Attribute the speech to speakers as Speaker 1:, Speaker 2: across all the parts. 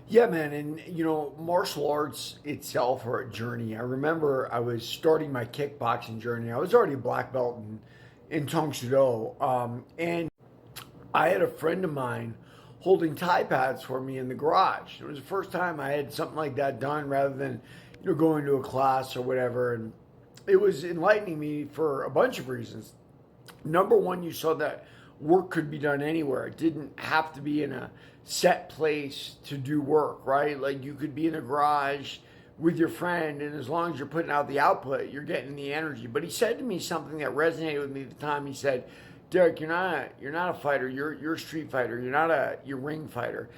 Speaker 1: Yeah, man, and martial arts itself are a journey. I remember I was starting my kickboxing journey. I was already a black belt in Tong Soo Do, and I had a friend of mine holding Thai pads for me in the garage. It was the first time I had something like that done, rather than going to a class or whatever. And it was enlightening me for a bunch of reasons. Number one, you saw that work could be done anywhere. It didn't have to be in a set place to do work, right? Like you could be in a garage with your friend, and as long as you're putting out the output, you're getting the energy. But he said to me something that resonated with me at the time. He said, "Derek, you're not a fighter. You're a street fighter. You're ring fighter."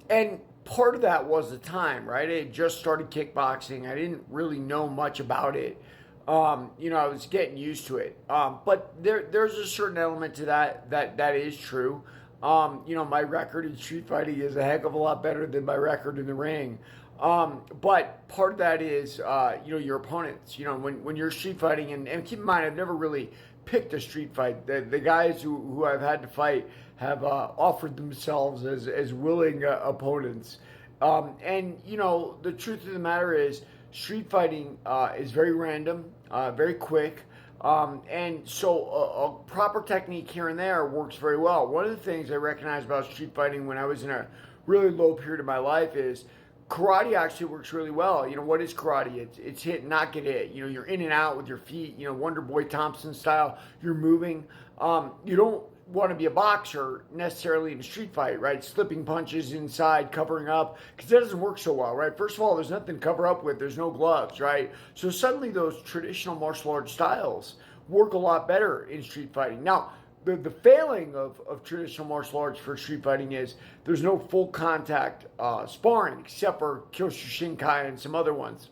Speaker 1: And part of that was the time, right? I had just started kickboxing. I didn't really know much about it. I was getting used to it. But there's a certain element to that is true. My record in street fighting is a heck of a lot better than my record in the ring. But part of that is, your opponents. When you're street fighting, and keep in mind, I've never really picked a street fight. The guys who I've had to fight have offered themselves as willing opponents. The truth of the matter is, street fighting is very random, very quick. And so a proper technique here and there works very well. One of the things I recognized about street fighting when I was in a really low period of my life is karate actually works really well. What is karate? It's hit, not get hit. You're in and out with your feet, Wonder Boy Thompson style. You're moving. You don't want to be a boxer necessarily in a street fight, right? Slipping punches inside, covering up, because that doesn't work so well, right? First of all, there's nothing to cover up with. There's no gloves, right? So suddenly those traditional martial arts styles work a lot better in street fighting. Now, the failing of traditional martial arts for street fighting is there's no full contact sparring, except for Kyokushinkai and some other ones.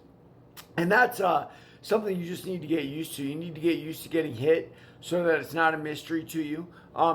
Speaker 1: And that's something you just need to get used to. You need to get used to getting hit so that it's not a mystery to you.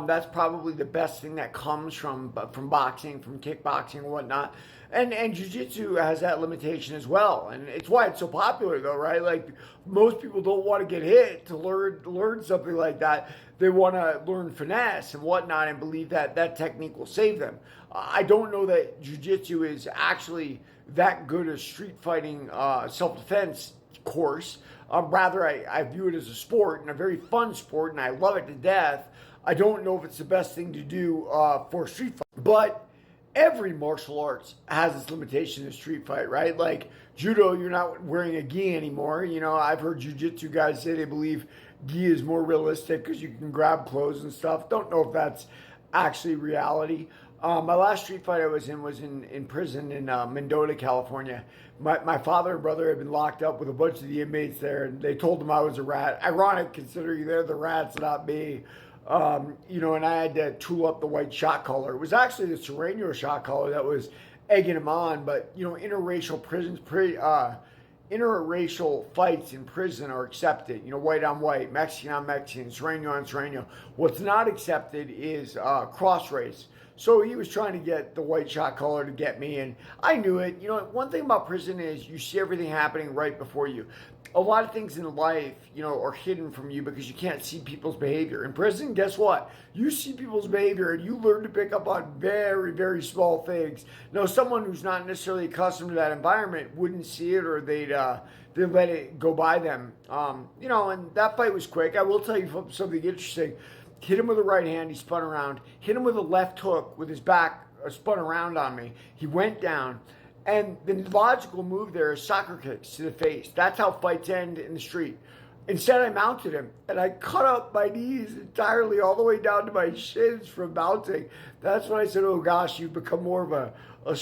Speaker 1: That's probably the best thing that comes from boxing, from kickboxing and whatnot. And jiu-jitsu has that limitation as well. And it's why it's so popular though, right? Like most people don't want to get hit to learn something like that. They want to learn finesse and whatnot and believe that that technique will save them. I don't know that jiu-jitsu is actually that good a street fighting self-defense course. Rather, I view it as a sport and a very fun sport, and I love it to death. I don't know if it's the best thing to do for street fight, but every martial arts has its limitation in street fight, right? Like judo, you're not wearing a gi anymore. I've heard jiu-jitsu guys say they believe gi is more realistic because you can grab clothes and stuff. Don't know if that's actually reality. My last street fight I was in prison in Mendota, California. My father and brother had been locked up with a bunch of the inmates there, and they told them I was a rat. Ironic, considering they're the rats, not me. And I had to tool up the white shot caller. It was actually the Sereno shot caller that was egging him on, but interracial interracial fights in prison are accepted. White on white, Mexican on Mexican, Sereno on Sereno. What's not accepted is cross race. So he was trying to get the white shot caller to get me, and I knew it. One thing about prison is you see everything happening right before you. A lot of things in life, are hidden from you because you can't see people's behavior. In prison, guess what? You see people's behavior and you learn to pick up on very, very small things. Now, someone who's not necessarily accustomed to that environment wouldn't see it, or they'd let it go by them. And that fight was quick. I will tell you something interesting. Hit him with the right hand, he spun around. Hit him with a left hook with his back spun around on me. He went down. And the logical move there is soccer kicks to the face. That's how fights end in the street. Instead, I mounted him, and I cut up my knees entirely all the way down to my shins from mounting. That's when I said, oh gosh, you've become more of a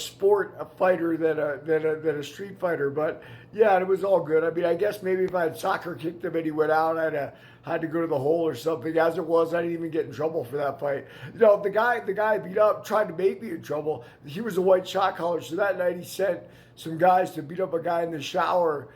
Speaker 1: fighter than a street fighter. But yeah, it was all good. I mean, I guess maybe if I had soccer kicked him and he went out, I'd had to go to the hole or something. As it was, I didn't even get in trouble for that fight. The guy I beat up tried to make me in trouble. He was a white shot caller, so that night he sent some guys to beat up a guy in the shower.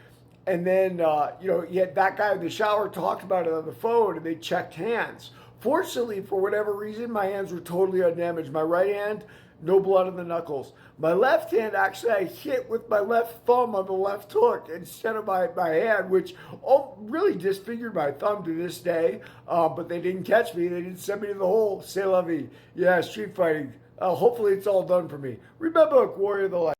Speaker 1: And then, he had that guy in the shower talked about it on the phone, and they checked hands. Fortunately, for whatever reason, my hands were totally undamaged. My right hand, no blood on the knuckles. My left hand, actually, I hit with my left thumb on the left hook instead of my hand, which really disfigured my thumb to this day. But they didn't catch me. They didn't send me to the hole. C'est la vie. Yeah, street fighting. Hopefully, it's all done for me. Remember, Warrior of the Light.